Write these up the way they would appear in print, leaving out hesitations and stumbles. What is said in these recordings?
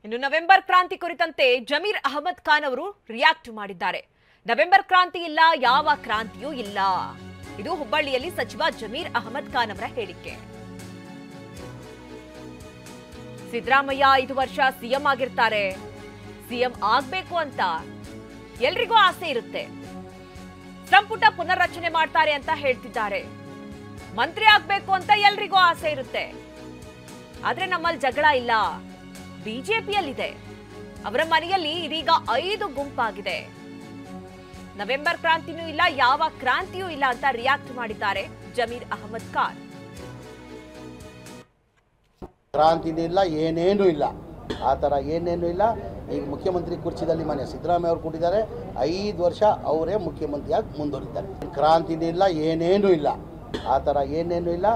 ಇನ್ನು ನವೆಂಬರ್ ಕ್ರಾಂತಿ ಕುರಿತಂತೆ ಜಮೀರ್ ಅಹಮದ್ ಖಾನ್ ಅವರು ರಿಯಾಕ್ಟ್ ಮಾಡಿದ್ದಾರೆ. ನವೆಂಬರ್ ಕ್ರಾಂತಿ ಇಲ್ಲ, ಯಾವ ಕ್ರಾಂತಿಯೂ ಇಲ್ಲ. ಇದು ಹುಬ್ಬಳ್ಳಿಯಲ್ಲಿ ಸಚಿವ ಜಮೀರ್ ಅಹಮದ್ ಖಾನ್ ಅವರ ಹೇಳಿಕೆ. ಸಿದ್ದರಾಮಯ್ಯ 5 ವರ್ಷ ಸಿಎಂ ಆಗಿರ್ತಾರೆ. ಸಿಎಂ ಆಗ್ಬೇಕು ಅಂತ ಎಲ್ರಿಗೂ ಆಸೆ ಇರುತ್ತೆ. ಸಂಪುಟ ಪುನರ್ರಚನೆ ಮಾಡ್ತಾರೆ ಅಂತ ಹೇಳ್ತಿದ್ದಾರೆ. ಮಂತ್ರಿ ಆಗ್ಬೇಕು ಅಂತ ಎಲ್ರಿಗೂ ಆಸೆ ಇರುತ್ತೆ. ಆದ್ರೆ ನಮ್ಮಲ್ಲಿ ಜಗಳ ಇಲ್ಲ, ಬಿಜೆಪಿಯಲ್ಲಿದೆ. ಅವರ ಮನೆಯಲ್ಲಿ ಇದೀಗ 5 ಗುಂಪಾಗಿದೆ. ನವೆಂಬರ್ ಕ್ರಾಂತಿನೂ ಇಲ್ಲ, ಯಾವ ಕ್ರಾಂತಿಯೂ ಇಲ್ಲ ಅಂತ ರಿಯಾಕ್ಟ್ ಮಾಡಿದ್ದಾರೆ ಜಮೀರ್ ಅಹಮದ್ ಖಾನ್. ಕ್ರಾಂತಿನೂ ಇಲ್ಲ, ಏನೇನೂ ಇಲ್ಲ, ಆ ಥರ ಏನೇನೂ ಇಲ್ಲ. ಈಗ ಮುಖ್ಯಮಂತ್ರಿ ಕುರ್ಚಿದಲ್ಲಿ ಮನೆ ಸಿದ್ದರಾಮಯ್ಯ ಅವರು ಕೊಟ್ಟಿದ್ದಾರೆ. 5 ವರ್ಷ ಅವರೇ ಮುಖ್ಯಮಂತ್ರಿಯಾಗಿ ಮುಂದುವರಿತಾರೆ. ಕ್ರಾಂತಿನೂ ಇಲ್ಲ, ಏನೇನೂ ಇಲ್ಲ, ಆ ಥರ ಏನೇನೂ ಇಲ್ಲ.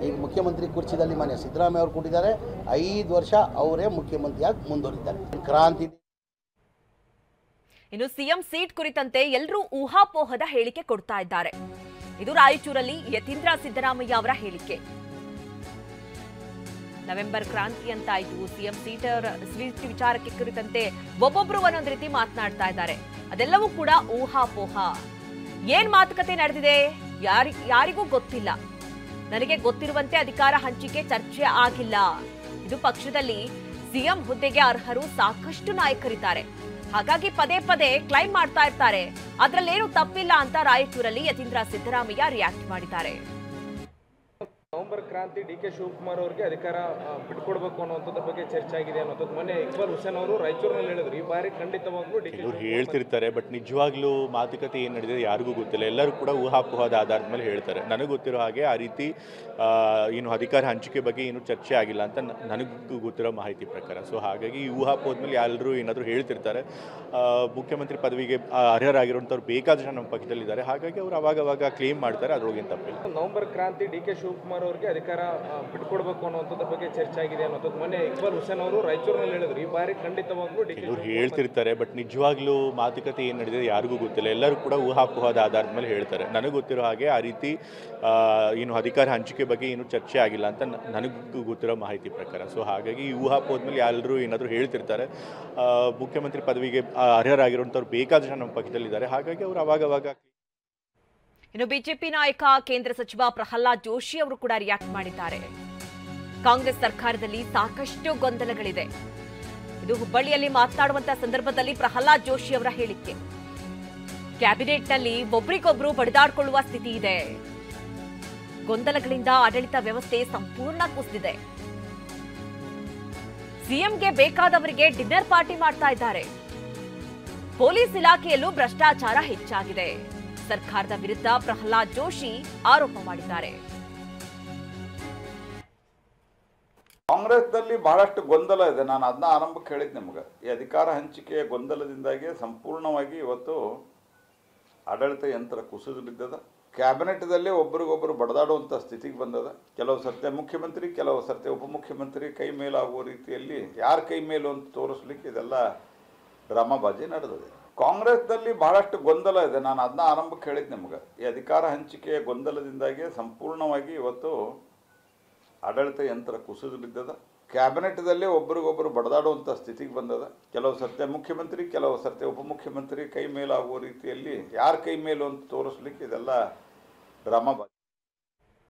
ಈಗ ಮುಖ್ಯಮಂತ್ರಿ ಕುರ್ಚಿದಲ್ಲಿ ಮನೆ ಸಿದ್ದರಾಮಯ್ಯ ಅವರು ಕೊಟ್ಟಿದ್ದಾರೆ. 5 ವರ್ಷ ಅವರೇ ಮುಖ್ಯಮಂತ್ರಿಯಾಗಿ ಮುಂದುವರಿತಾರೆ. ಕ್ರಾಂತಿ. ಇನ್ನು ಸಿಎಂ ಸೀಟ್ ಕುರಿತಂತೆ ಎಲ್ಲರೂ ಊಹಾಪೋಹದ ಹೇಳಿಕೆ ಕೊಡ್ತಾ ಇದ್ದಾರೆ. ಇದು ರಾಯಚೂರಲ್ಲಿ ಯತೀಂದ್ರ ಸಿದ್ದರಾಮಯ್ಯ ಅವರ ಹೇಳಿಕೆ. ನವೆಂಬರ್ ಕ್ರಾಂತಿ ಅಂತಾಯ್ತು, ಸಿಎಂ ಸೀಟ್ ವಿಚಾರಕ್ಕೆ ಕುರಿತಂತೆ ಒಬ್ಬೊಬ್ರು ಒಂದೊಂದು ರೀತಿ ಮಾತನಾಡ್ತಾ ಇದ್ದಾರೆ. ಅದೆಲ್ಲವೂ ಕೂಡ ಊಹಾಪೋಹ. ಏನ್ ಮಾತುಕತೆ ನಡೆದಿದೆ ಯಾರಿಗೂ ಗೊತ್ತಿಲ್ಲ. ನನಗೆ ಗೊತ್ತಿರುವಂತೆ ಅಧಿಕಾರ ಹಂಚಿಕೆ ಚರ್ಚೆ ಆಗಿಲ್ಲ. ಇದು ಪಕ್ಷದಲ್ಲಿ ಸಿಎಂ ಹುದ್ದೆಗೆ ಅರ್ಹರು ಸಾಕಷ್ಟು ನಾಯಕರಿದ್ದಾರೆ. ಹಾಗಾಗಿ ಪದೇ ಪದೇ ಕ್ಲೈಮ್ ಮಾಡ್ತಾ ಇರ್ತಾರೆ. ಅದ್ರಲ್ಲೇನು ತಪ್ಪಿಲ್ಲ ಅಂತ ರಾಯಚೂರಲ್ಲಿ ಯತೀಂದ್ರ ಸಿದ್ದರಾಮಯ್ಯ ರಿಯಾಕ್ಟ್ ಮಾಡಿದ್ದಾರೆ. ನವೆಂಬರ್ ಕ್ರಾಂತಿ ಡಿ.ಕೆ. ಶಿವಕುಮಾರ್ ಅವರಿಗೆ ಅಧಿಕಾರ ಬಿಟ್ಕೊಡ್ಬೇಕು ಅನ್ನೋದ್ರ ಬಗ್ಗೆ ಚರ್ಚೆ ಆಗಿದೆ ಅನ್ನೋದು ಮೊನ್ನೆ ಇಕ್ಬಾಲ್ ಹುಸೇನ್ ಅವರು ರಾಯಚೂರಿನಲ್ಲಿ ಹೇಳಿದ್ರು. ಈ ಬಾರಿ ಖಂಡಿತವಾಗ್ಲೂ ಇವರು ಹೇಳ್ತಿರ್ತಾರೆ, ಬಟ್ ನಿಜವಾಗ್ಲೂ ಮಾತುಕತೆ ಏನು ನಡೆದಿದೆ ಯಾರಿಗೂ ಗೊತ್ತಿಲ್ಲ. ಎಲ್ಲರೂ ಕೂಡ ಊಹಾಪೋಹದ ಆಧಾರದ ಮೇಲೆ ಹೇಳ್ತಾರೆ. ನನಗೆ ಗೊತ್ತಿರೋ ಹಾಗೆ ಆ ರೀತಿ ಏನು ಅಧಿಕಾರ ಹಂಚಿಕೆ ಬಗ್ಗೆ ಏನು ಚರ್ಚೆ ಆಗಿಲ್ಲ ಅಂತ ನನಗೂ ಗೊತ್ತಿರೋ ಮಾಹಿತಿ ಪ್ರಕಾರ. ಸೊ ಹಾಗಾಗಿ ಈ ಊಹಾಪೋಹದ ಮೇಲೆ ಎಲ್ಲರೂ ಏನಾದರೂ ಹೇಳ್ತಿರ್ತಾರೆ. ಮುಖ್ಯಮಂತ್ರಿ ಪದವಿಗೆ ಅರ್ಹರಾಗಿರುವಂಥವ್ರು ಬೇಕಾದ ಜನ ನಮ್ಮ ಪಕ್ಷದಲ್ಲಿದ್ದಾರೆ. ಹಾಗಾಗಿ ಅವರು ಅವಾಗವಾಗ ಕ್ಲೇಮ್ ಮಾಡ್ತಾರೆ, ಅದ್ರೊಳಗೇನು ತಪ್ಪಿಲ್ಲ. ನವೆಂಬರ್ ಕ್ರಾಂತಿ ಡಿ.ಕೆ. ಶಿವಕುಮಾರ್ ಅವರಿಗೆ ಅಧಿಕಾರ ಬಿಟ್ಕೊಡ್ಬೇಕು ಅನ್ನೋದ್ರ ಬಗ್ಗೆ ಚರ್ಚೆ ಆಗಿದೆ ಅನ್ನೋದು ಮೊನ್ನೆ ಇಕ್ಬಾಲ್ ಹುಸೇನ್ ಅವರು ರಾಯಚೂರಿನಲ್ಲಿ ಹೇಳಿದ್ರು. ಈ ಬಾರಿ ಖಂಡಿತವಾಗ್ಲೂ ಇವರು ಹೇಳ್ತಿರ್ತಾರೆ, ಬಟ್ ನಿಜವಾಗ್ಲೂ ಮಾತುಕತೆ ಏನು ನಡೆದಿದೆ ಯಾರಿಗೂ ಗೊತ್ತಿಲ್ಲ. ಎಲ್ಲರೂ ಕೂಡ ಊಹಾಪೋಹದ ಆಧಾರದ ಮೇಲೆ ಹೇಳ್ತಾರೆ. ನನಗೆ ಗೊತ್ತಿರೋ ಹಾಗೆ ಆ ರೀತಿ ಏನು ಅಧಿಕಾರ ಹಂಚಿಕೆ ಬಗ್ಗೆ ಏನು ಚರ್ಚೆ ಆಗಿಲ್ಲ ಅಂತ ನನಗೂ ಗೊತ್ತಿರೋ ಮಾಹಿತಿ ಪ್ರಕಾರ. ಸೊ ಹಾಗಾಗಿ ಈ ಊಹಾಪೋಹದ ಮೇಲೆ ಎಲ್ಲರೂ ಏನಾದರೂ ಹೇಳ್ತಿರ್ತಾರೆ. ಮುಖ್ಯಮಂತ್ರಿ ಪದವಿಗೆ ಅರ್ಹರಾಗಿರುವಂಥವ್ರು ಬೇಕಾದ ಜನ ನಮ್ಮ ಪಕ್ಷದಲ್ಲಿದ್ದಾರೆ. ಹಾಗಾಗಿ ಅವರು ಅವಾಗವಾಗ. ಇನ್ನು ಬಿಜೆಪಿ ನಾಯಕ ಕೇಂದ್ರ ಸಚಿವ ಪ್ರಹ್ಲಾದ್ ಜೋಶಿ ಅವರು ಕೂಡ ರಿಯಾಕ್ಟ್ ಮಾಡಿದ್ದಾರೆ. ಕಾಂಗ್ರೆಸ್ ಸರ್ಕಾರದಲ್ಲಿ ಸಾಕಷ್ಟು ಗೊಂದಲಗಳಿದೆ. ಇದು ಹುಬ್ಬಳ್ಳಿಯಲ್ಲಿ ಮಾತನಾಡುವಂತಹ ಸಂದರ್ಭದಲ್ಲಿ ಪ್ರಹ್ಲಾದ್ ಜೋಶಿ ಅವರ ಹೇಳಿಕೆ. ಕ್ಯಾಬಿನೆಟ್ನಲ್ಲಿ ಒಬ್ರಿಗೊಬ್ರು ಬಡಿದಾಡಿಕೊಳ್ಳುವ ಸ್ಥಿತಿ ಇದೆ. ಗೊಂದಲಗಳಿಂದ ಆಡಳಿತ ವ್ಯವಸ್ಥೆ ಸಂಪೂರ್ಣ ಕುಸಿದಿದೆ. ಸಿಎಂಗೆ ಬೇಕಾದವರಿಗೆ ಡಿನ್ನರ್ ಪಾರ್ಟಿ ಮಾಡ್ತಾ ಇದ್ದಾರೆ. ಪೊಲೀಸ್ ಇಲಾಖೆಯಲ್ಲೂ ಭ್ರಷ್ಟಾಚಾರ ಹೆಚ್ಚಾಗಿದೆ. ಸರ್ಕಾರದ ವಿರುದ್ಧ ಪ್ರಹ್ಲಾದ್ ಜೋಶಿ ಆರೋಪ ಮಾಡಿದ್ದಾರೆ. ಕಾಂಗ್ರೆಸ್ನಲ್ಲಿ ಬಹಳಷ್ಟು ಗೊಂದಲ ಇದೆ. ನಾನು ಅದನ್ನ ಆರಂಭಕ್ಕೆ ಹೇಳಿದ್ದೆ ನಿಮ್ಗೆ. ಈ ಅಧಿಕಾರ ಹಂಚಿಕೆಯ ಗೊಂದಲದಿಂದಾಗಿ ಸಂಪೂರ್ಣವಾಗಿ ಇವತ್ತು ಆಡಳಿತ ಯಂತ್ರ ಕುಸಿದು ಬಿದ್ದದ. ಕ್ಯಾಬಿನೆಟ್ದಲ್ಲಿ ಒಬ್ಬರಿಗೊಬ್ಬರು ಬಡದಾಡುವಂಥ ಸ್ಥಿತಿಗೆ ಬಂದದ. ಕೆಲವು ಸರ್ತಿ ಮುಖ್ಯಮಂತ್ರಿ, ಕೆಲವು ಸರ್ತಿ ಉಪಮುಖ್ಯಮಂತ್ರಿ ಕೈ ಮೇಲಾಗುವ ರೀತಿಯಲ್ಲಿ ಯಾರ ಕೈ ಮೇಲೂ ಅಂತ ತೋರಿಸ್ಲಿಕ್ಕೆ ಇದೆಲ್ಲ ಡ್ರಾಮಾಬಾಜಿ ನಡೆದಿದೆ. ಕಾಂಗ್ರೆಸ್ನಲ್ಲಿ ಬಹಳಷ್ಟು ಗೊಂದಲ ಇದೆ. ನಾನು ಅದನ್ನ ಆರಂಭಕ್ಕೆ ಹೇಳಿದ್ದೆ ನಿಮ್ಗೆ. ಈ ಅಧಿಕಾರ ಹಂಚಿಕೆಯ ಗೊಂದಲದಿಂದಾಗಿ ಸಂಪೂರ್ಣವಾಗಿ ಇವತ್ತು ಆಡಳಿತ ಯಂತ್ರ ಕುಸಿದು ಬಿದ್ದದ. ಕ್ಯಾಬಿನೆಟ್ದಲ್ಲಿ ಒಬ್ಬರಿಗೊಬ್ಬರು ಬಡದಾಡುವಂಥ ಸ್ಥಿತಿಗೆ ಬಂದದ. ಕೆಲವು ಸರ್ತಿ ಮುಖ್ಯಮಂತ್ರಿ, ಕೆಲವು ಸರ್ತಿ ಉಪಮುಖ್ಯಮಂತ್ರಿ ಕೈ ಮೇಲಾಗುವ ರೀತಿಯಲ್ಲಿ ಯಾರ ಕೈ ಮೇಲೂ ಅಂತ ತೋರಿಸ್ಲಿಕ್ಕೆ ಇದೆಲ್ಲ ಡ್ರಾಮಾಬಾಜಿ.